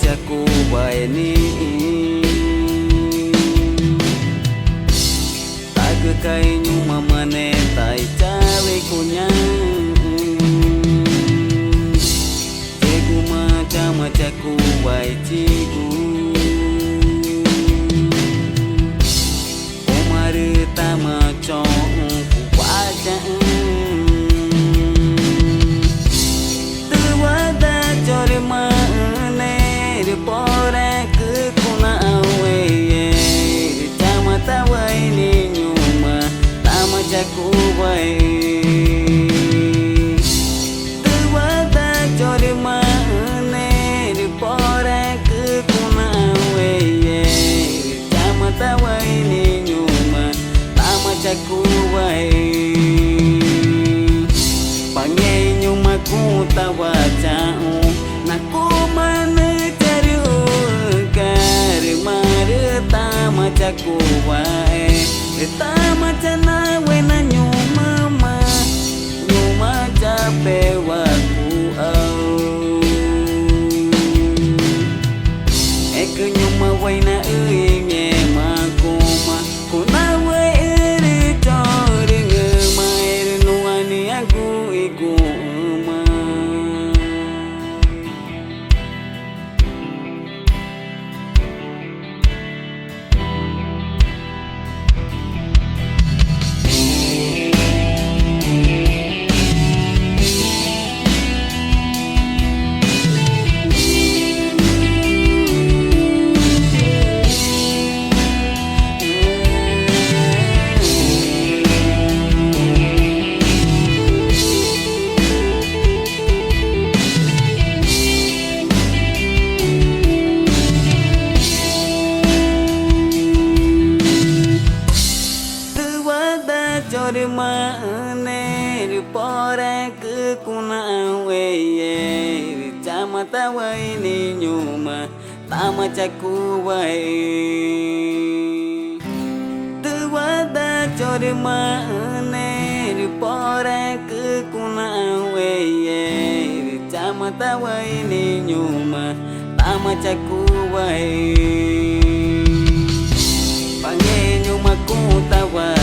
jaku bae ni tak kai nyuma mane tai cawe kunyang cegu macam jaku bae cigu omar tama chong ku wajang jaku bae tuwada jore mane di pore ke kuna weye tama tawai ni nyuma tama jaku bae pange nyuma ku tawa jauh naku mana cari kare mare tama jaku bae tama cana wena nyuma cape waku au eke nyuma wena nye makuma kuna we iri chori ngema iri nuani aku iku jore mane di pore ke kuna weye tama tawai ni nyuma tama jaku bae tuwada jore mane di pore ke kuna weye tama tawai ni nyuma tama jaku bae pange nyuma ku tawa